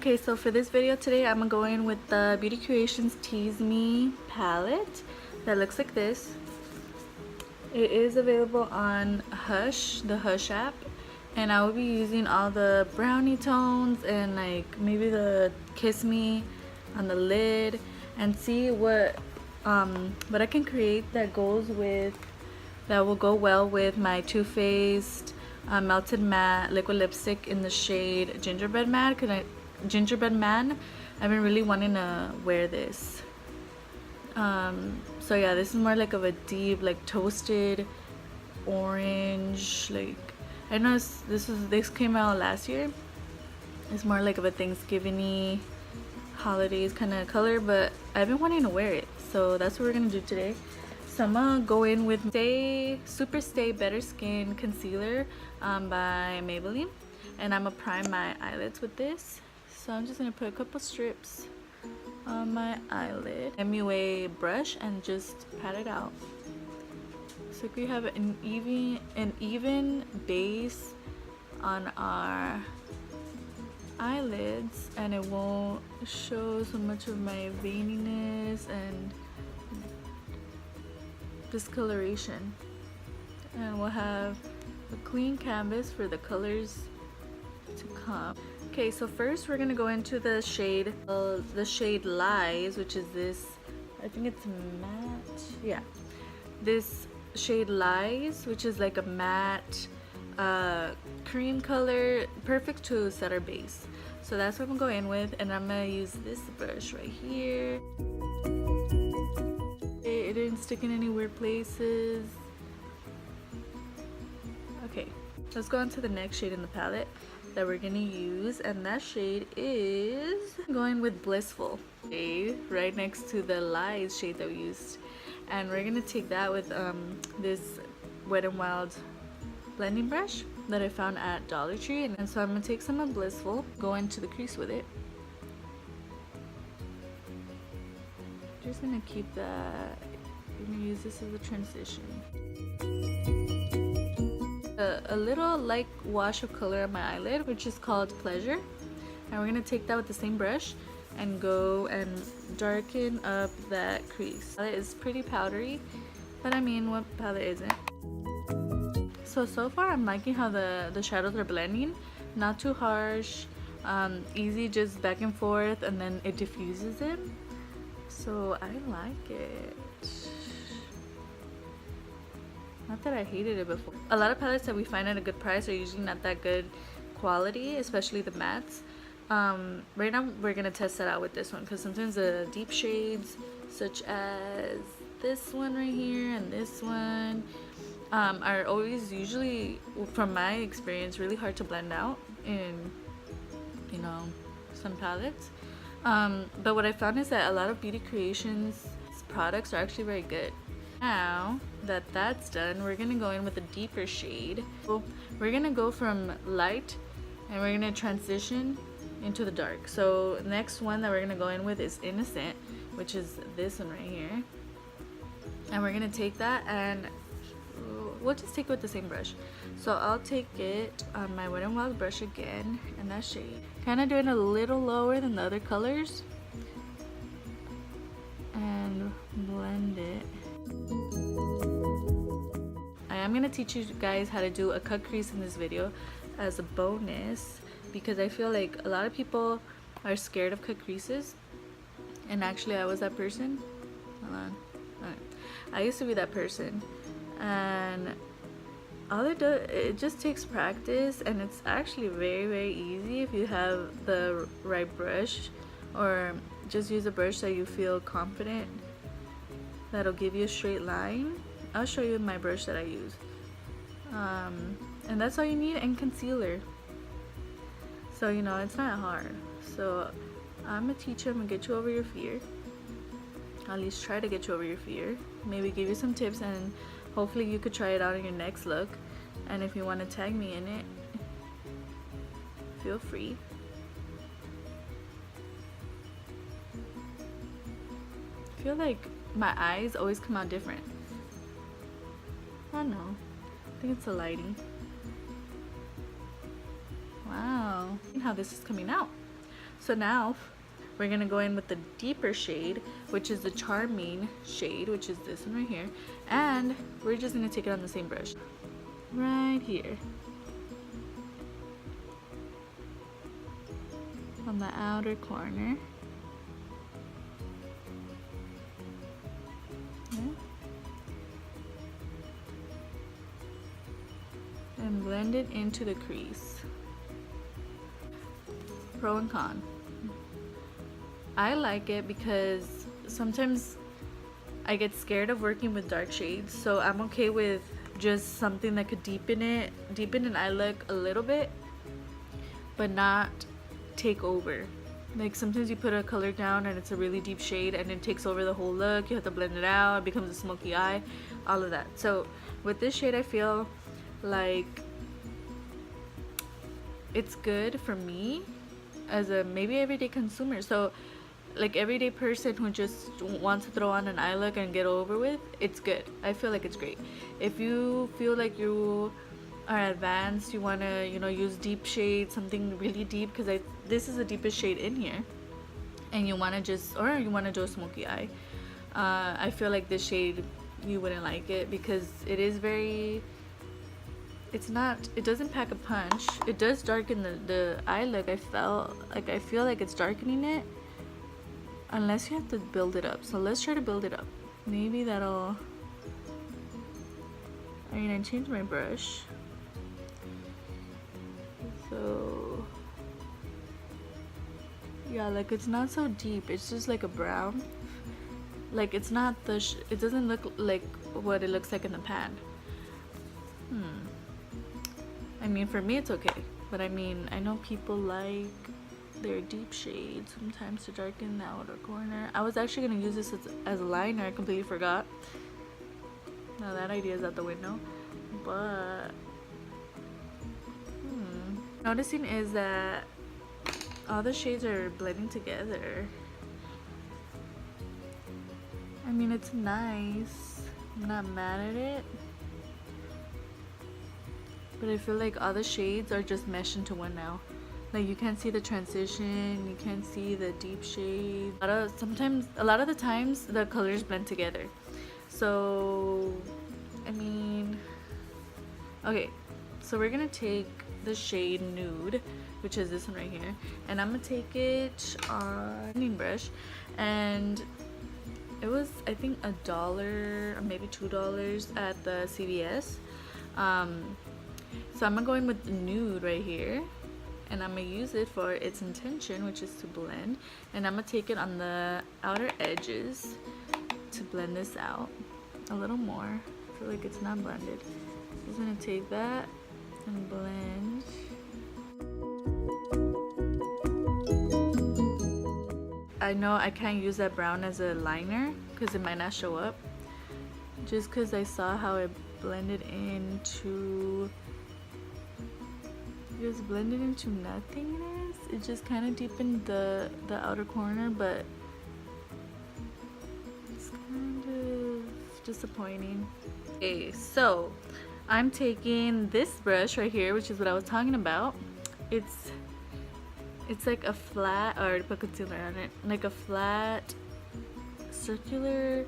Okay, so for this video today, I'm gonna go in with the Beauty Creations Tease Me palette that looks like this. It is available on Hush, the Hush app, and I will be using all the brownie tones and like maybe the Kiss Me on the lid, and see what I can create that will go well with my Too Faced Melted Matte liquid lipstick in the shade Gingerbread Man. I've been really wanting to wear this. So yeah, this is more like of a deep, like toasted orange. Like I know this came out last year. It's more like of a Thanksgiving-y, holidays kind of color, but I've been wanting to wear it, so that's what we're gonna do today. So I'm gonna go in with SuperStay Better Skin Concealer by Maybelline, and I'm gonna prime my eyelids with this. So I'm just gonna put a couple strips on my eyelid, MUA brush, and just pat it out. So we have an even base on our eyelids, and it won't show so much of my veininess and discoloration, and we'll have a clean canvas for the colors to come. Okay, so first we're gonna go into the shade Lies, which is this, I think it's matte, yeah, this shade Lies, which is like a matte cream color, perfect to set our base. So that's what I'm gonna go in with, and I'm gonna use this brush right here. It didn't stick in any weird places. Okay, let's go on to the next shade in the palette that we're gonna use, and that shade is going with Blissful shade right next to the Lies shade that we used, and we're gonna take that with this Wet n Wild blending brush that I found at Dollar Tree, and so I'm gonna take some of Blissful, go into the crease with it. Just gonna keep that. I'm gonna use this as a transition. A little light wash of color on my eyelid, which is called Pleasure, and we're gonna take that with the same brush and go and darken up that crease. It is pretty powdery, but I mean, what palette isn't? So far I'm liking how the shadows are blending, not too harsh, easy, just back and forth, and then it diffuses it. So I like it. Not that I hated it before. A lot of palettes that we find at a good price are usually not that good quality, especially the mattes. Right now we're gonna test that out with this one, because sometimes the deep shades, such as this one right here and this one, are always usually, from my experience, really hard to blend out in, you know, some palettes. But what I found is that a lot of Beauty Creations products are actually very good. Now that that's done, we're gonna go in with a deeper shade. So we're gonna go from light and we're gonna transition into the dark. So the next one that we're gonna go in with is Innocent, which is this one right here, and we're gonna take that and we'll just take it with the same brush. So I'll take it on my Wet n Wild brush again, and that shade, kind of doing a little lower than the other colors, and blend it. I am going to teach you guys how to do a cut crease in this video as a bonus, because I feel like a lot of people are scared of cut creases, and actually I was that person. Hold on. Alright. I used to be that person, and all it just takes practice, and it's actually very easy if you have the right brush, or just use a brush that you feel confident that'll give you a straight line. I'll show you my brush that I use, and that's all you need, and concealer. So you know, it's not hard. So I'm gonna teach you, I'm gonna get you over your fear, at least try to get you over your fear, maybe give you some tips, and hopefully you could try it out in your next look. And if you want to tag me in it, feel free. I feel like my eyes always come out different. I don't know. I think it's the lighting. Wow. And how this is coming out. So now we're gonna go in with the deeper shade, which is the Charming shade, which is this one right here, and we're just gonna take it on the same brush right here on the outer corner. Okay. And blend it into the crease. Pro and con. I like it because sometimes I get scared of working with dark shades, so I'm okay with just something that could deepen an eye look a little bit, but not take over. Like sometimes you put a color down and it's a really deep shade and it takes over the whole look. You have to blend it out, it becomes a smoky eye, all of that. So with this shade, I feel like it's good for me as a maybe everyday consumer. So like everyday person who just wants to throw on an eye look and get over with, it's good. I feel like it's great. If you feel like you are advanced, you want to, you know, use deep shade, something really deep, because this is the deepest shade in here, and you want to just, or you want to do a smoky eye, I feel like this shade you wouldn't like it because it is very, it doesn't pack a punch. It does darken the eye look. I feel like it's darkening it, unless you have to build it up. So let's try to build it up. Maybe that'll, I mean, I changed my brush. So yeah, like it's not so deep. It's just like a brown. Like it's not it doesn't look like what it looks like in the pan. I mean, for me it's okay, but I mean, I know people like their deep shades sometimes to darken the outer corner. I was actually gonna use this as a liner. I completely forgot. Now that idea is out the window. But noticing is that all the shades are blending together. I mean, it's nice. I'm not mad at it. But I feel like all the shades are just meshed into one now. Like you can't see the transition, you can't see the deep shade. A lot of the times the colors blend together. So, I mean, okay, so we're gonna take the shade Nude, which is this one right here, and I'm gonna take it on a blending brush, and it was, I think, $1 or maybe $2 at the CVS. So I'm gonna go in with the Nude right here, and I'm gonna use it for its intention, which is to blend, and I'm gonna take it on the outer edges to blend this out a little more. I feel like it's not blended. I'm just gonna take that and blend. I know I can't use that brown as a liner because it might not show up, just because I saw how it blended into, nothingness. It just kind of deepened the outer corner, but it's kind of disappointing. Okay, so I'm taking this brush right here, which is what I was talking about. It's like a flat, or to put concealer on it, like a flat circular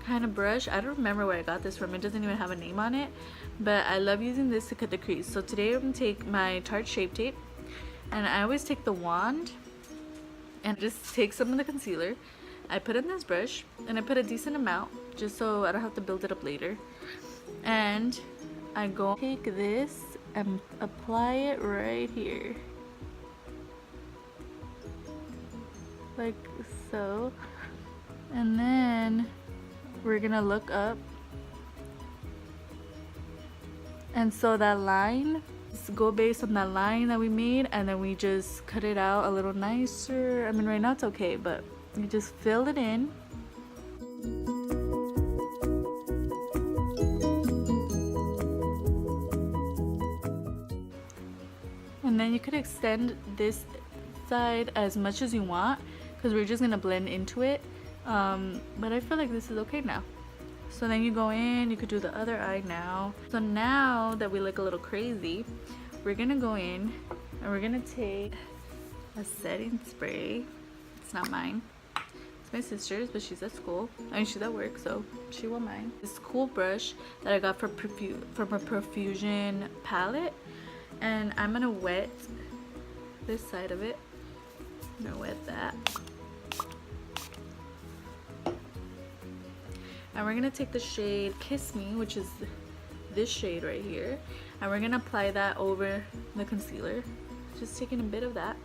kind of brush. I don't remember where I got this from. It doesn't even have a name on it, but I love using this to cut the crease. So today I'm gonna take my Tarte Shape Tape, and I always take the wand and just take some of the concealer. I put in this brush, and I put a decent amount just so I don't have to build it up later. And I go take this and apply it right here, like so, and then we're gonna look up, and so that line, just go based on that line that we made, and then we just cut it out a little nicer. I mean, right now it's okay, but you just fill it in. And then you could extend this side as much as you want, because we're just gonna blend into it, but I feel like this is okay now. So then you go in, you could do the other eye now. So now that we look a little crazy, we're gonna go in and we're gonna take a setting spray. It's not mine. It's my sister's, but she's at school. I mean, she's at work, so she won't mind. This cool brush that I got from a Profusion palette. And I'm gonna wet this side of it. I'm gonna wet that. And we're gonna take the shade Kiss Me, which is this shade right here, and we're gonna apply that over the concealer. Just taking a bit of that,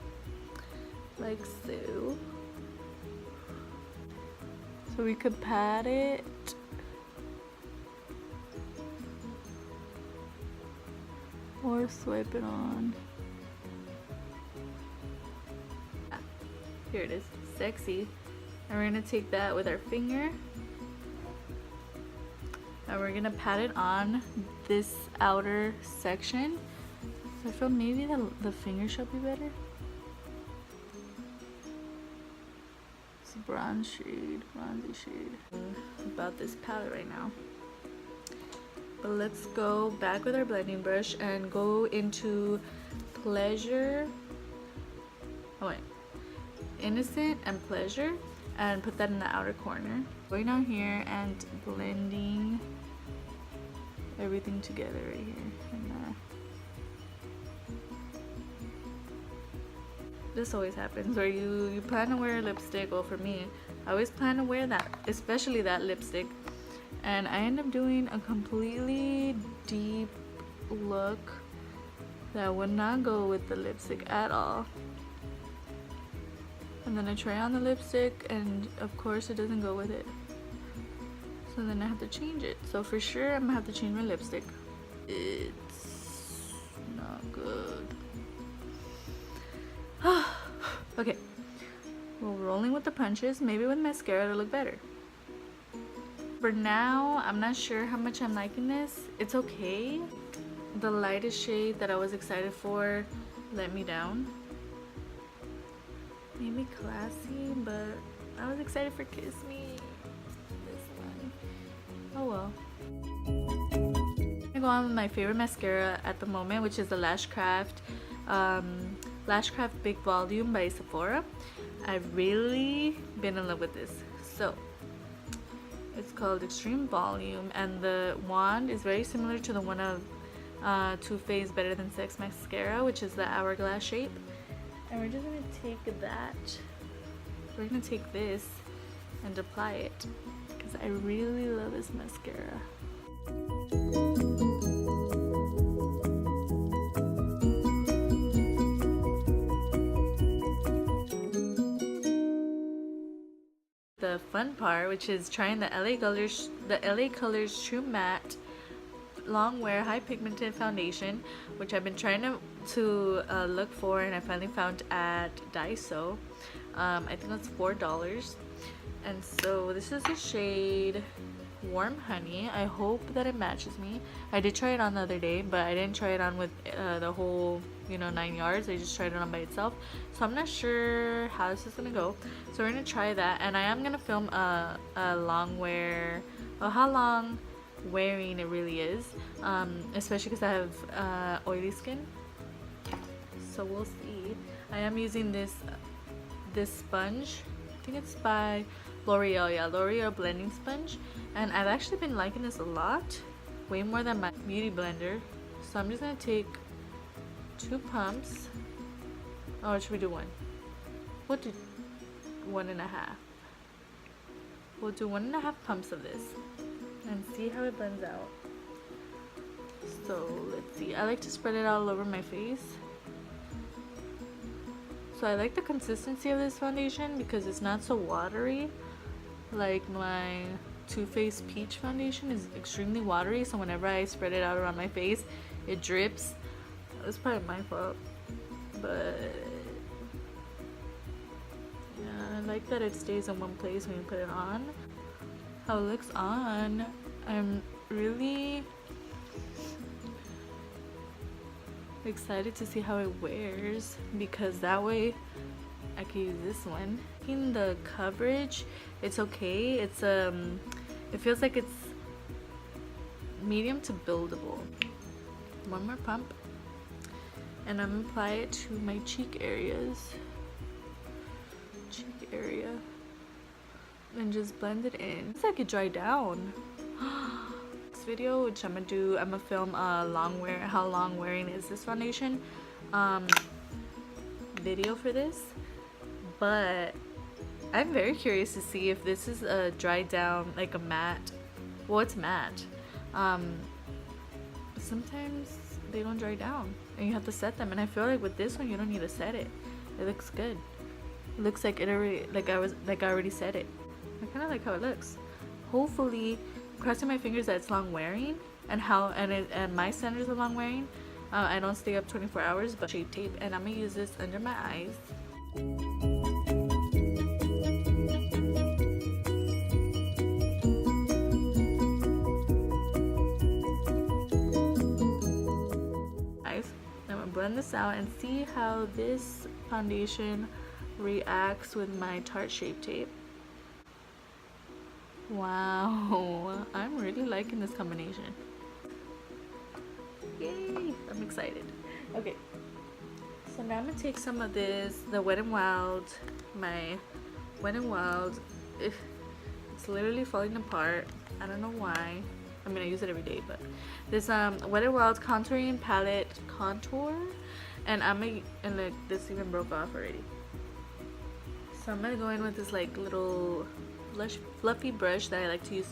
like so. So we could pat it. Or swipe it on. Here it is, sexy. And we're gonna take that with our finger. And we're gonna pat it on this outer section. So I feel maybe the finger should be better. It's a bronze shade, bronzy shade. About this palette right now. But let's go back with our blending brush and go into Pleasure. Oh wait, Innocent and Pleasure, and put that in the outer corner. Going down here and blending everything together right here. And, this always happens where you plan to wear a lipstick. Well, for me, I always plan to wear that, especially that lipstick, and I end up doing a completely deep look that would not go with the lipstick at all. And then I try on the lipstick, and of course it doesn't go with it. So then I have to change it. So for sure I'm gonna have to change my lipstick. It's not good. Okay, well, rolling with the punches. Maybe with mascara it'll look better. For now, I'm not sure how much I'm liking this. It's okay. The lightest shade that I was excited for let me down. Maybe Classy, but I was excited for Kiss Me. This one. Oh well. I'm gonna go on with my favorite mascara at the moment, which is the Lashcraft Big Volume by Sephora. I've really been in love with this. So it's called Extreme Volume, and the wand is very similar to the one of Too Faced Better Than Sex mascara, which is the hourglass shape. And we're just gonna take that. We're gonna take this and apply it because I really love this mascara. The fun part, which is trying the LA Colors True Matte Long Wear High Pigmented Foundation, which I've been trying to look for, and I finally found at Daiso. I think it's $4. And so this is the shade Warm Honey. I hope that it matches me. I did try it on the other day, but I didn't try it on with the whole 9 yards. I just tried it on by itself, so I'm not sure how this is gonna go. So we're gonna try that, and I am gonna film a long wear, well, how long wearing it really is, especially because I have oily skin. So we'll see. I am using this sponge. I think it's by L'Oreal. Yeah, L'Oreal blending sponge, and I've actually been liking this a lot, way more than my beauty blender. So I'm just gonna take 2 pumps. Oh, should we do 1? We'll do 1.5. We'll do 1.5 pumps of this and see how it blends out. So let's see. I like to spread it all over my face. So I like the consistency of this foundation because it's not so watery. Like my Too Faced Peach foundation is extremely watery, so whenever I spread it out around my face, it drips. It's probably my fault, but yeah, I like that it stays in one place when you put it on. How it looks on, I'm really excited to see how it wears, because that way I can use this one. In the coverage, it's okay. It's it feels like it's medium to buildable. One more pump, and I'm gonna apply it to my cheek areas. area and just blend it in. It's like it dried down. This video, which I'm gonna film a how long wearing is this foundation video for this, but I'm very curious to see if this is a dried down, like a matte. Well, it's matte. Sometimes they don't dry down and you have to set them, and I feel like with this one you don't need to set it. It looks good. It looks like it already, I already set it. I kind of like how it looks. Hopefully, crossing my fingers that it's long wearing, and my standards are long wearing. I don't stay up 24 hours, but Shape Tape, and I'm gonna use this under my eyes. I'm gonna blend this out and see how this foundation reacts with my Tarte Shape Tape. Wow, I'm really liking this combination. Yay, I'm excited. Okay, so now I'm gonna take some of this, the Wet n Wild, my Wet n Wild. It's literally falling apart. I don't know why. I mean, I use it every day, but this Wet n Wild Contouring Palette Contour, and this even broke off already. So I'm gonna go in with this like little fluffy brush that I like to use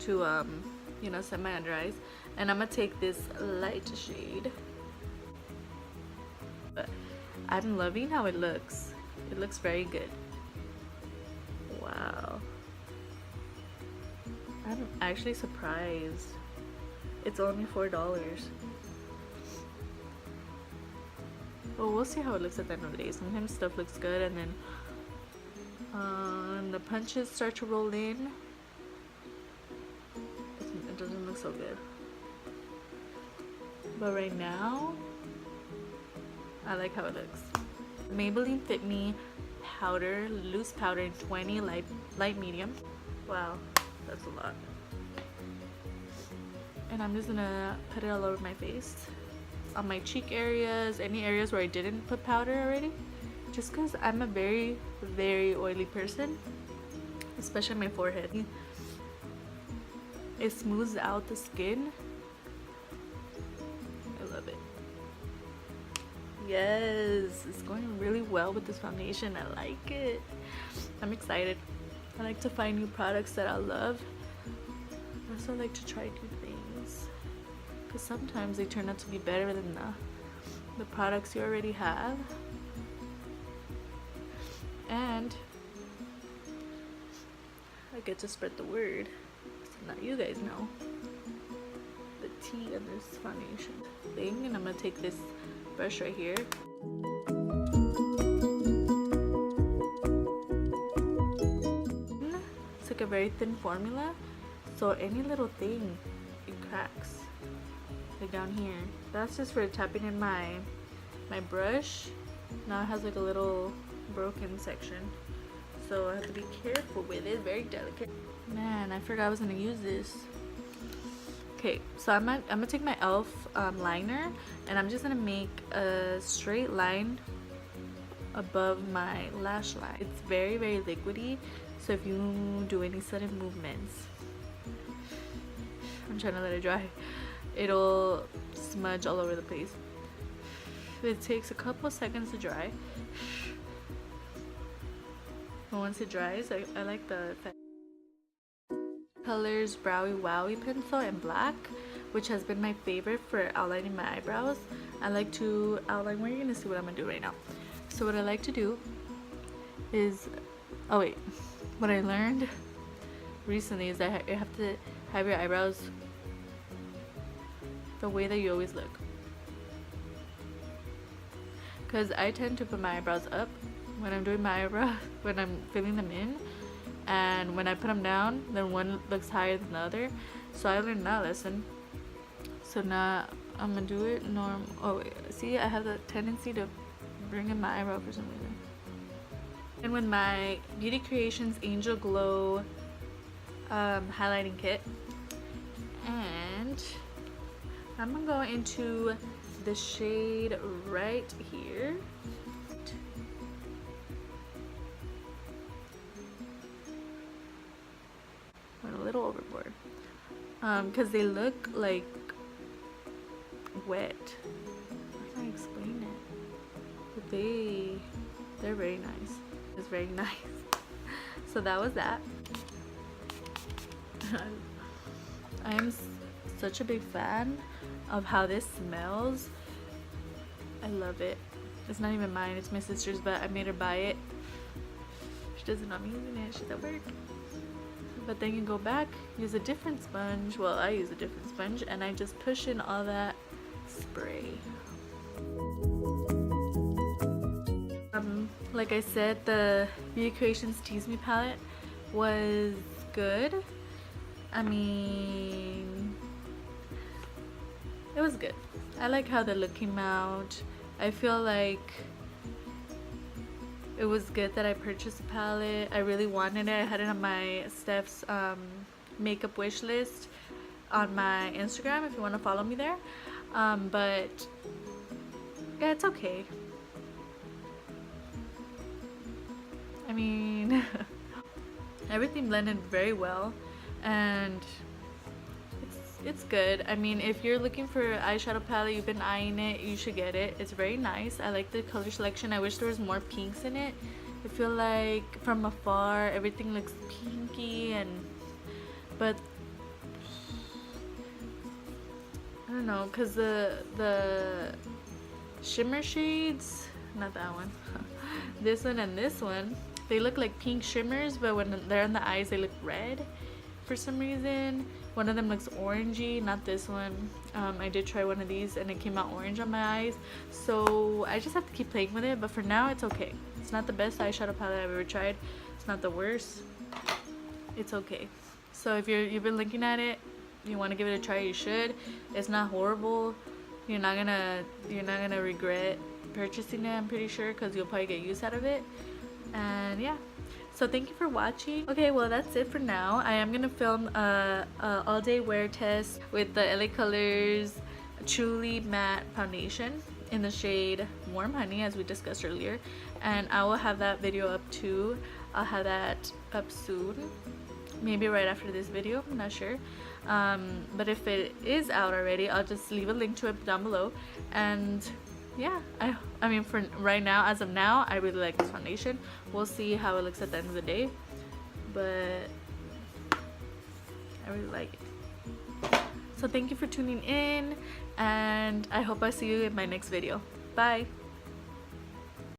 to you know, set my under eyes, and I'm gonna take this light shade. But I'm loving how it looks. It looks very good. Wow. I'm actually surprised. It's only $4. Well, we'll see how it looks at the end of the day. Sometimes stuff looks good and then the punches start to roll in. It doesn't look so good. But right now, I like how it looks. Maybelline Fit Me powder, loose powder in 20 light medium. Wow, that's a lot. And I'm just gonna put it all over my face, on my cheek areas, any areas where I didn't put powder already, just because I'm a very, very oily person, especially my forehead. It smooths out the skin. I love it. Yes, it's going really well with this foundation. I like it. I'm excited. I like to find new products that I love. I also like to try new things, because sometimes they turn out to be better than the products you already have. And I get to spread the word, so now you guys know the tea in this foundation thing. And I'm gonna take this brush right here. It's like a very thin formula, so any little thing, it cracks. Like down here. That's just for tapping in my brush. Now it has like a little broken section, so I have to be careful with it. Very delicate. Man, I forgot I was gonna use this. Okay, so I'm gonna take my e.l.f. Liner, and I'm just gonna make a straight line above my lash line. It's very, very liquidy, so if you do any sudden movements, I'm trying to let it dry, it'll smudge all over the place. It takes a couple seconds to dry. But once it dries, I like the effect. Colors Browie Wowie pencil in black, which has been my favorite for outlining my eyebrows. I like to outline, well, you're gonna see what I'm gonna do right now. So what I like to do is, oh wait, what I learned recently is that you have to have your eyebrows the way that you always look. Because I tend to put my eyebrows up when I'm doing my eyebrows, when I'm filling them in, and when I put them down, then one looks higher than the other. So I learned that lesson. So now I'm gonna do it normal. Oh wait, see, I have the tendency to bring in my eyebrow for some reason. And with my Beauty Creations Angel Glow highlighting kit, and I'm gonna go into the shade right here. little overboard. Because they look like wet. How can I explain it? But they're very nice. It's very nice. So that was that. I am such a big fan of how this smells. I love it. It's not even mine, it's my sister's, but I made her buy it. She doesn't know I'm using it, she's at work. But then you go back, use a different sponge. Well, I use a different sponge, and I just push in all that spray. Like I said, the Beauty Creations Tease Me palette was good. I mean, it was good. I like how the look came out. I feel like it was good that I purchased a palette. I really wanted it. I had it on my Steph's makeup wish list on my Instagram if you want to follow me there. But yeah, it's okay. I mean, everything blended very well, and it's good. I mean, if you're looking for an eyeshadow palette, you've been eyeing it, you should get it. It's very nice. I like the color selection. I wish there was more pinks in it. I feel like from afar everything looks pinky, but I don't know, because the shimmer shades, not that one, this one and this one, they look like pink shimmers, but when they're on the eyes they look red for some reason. One of them looks orangey, not this one. I did try one of these and it came out orange on my eyes, so I just have to keep playing with it. But for now it's okay. It's not the best eyeshadow palette I've ever tried. It's not the worst. It's okay. So if you've been looking at it, you want to give it a try, you should. It's not horrible. You're not gonna regret purchasing it, I'm pretty sure, because you'll probably get use out of it. And yeah, so thank you for watching. Okay, well that's it for now. I am gonna film a all day wear test with the LA Colors Truly Matte Foundation in the shade Warm Honey, as we discussed earlier, and I will have that video up too. I'll have that up soon, maybe right after this video, I'm not sure. But if it is out already, I'll just leave a link to it down below. And yeah, I mean, for right now, as of now, I really like this foundation. We'll see how it looks at the end of the day, but I really like it. So thank you for tuning in, and I hope I see you in my next video. Bye.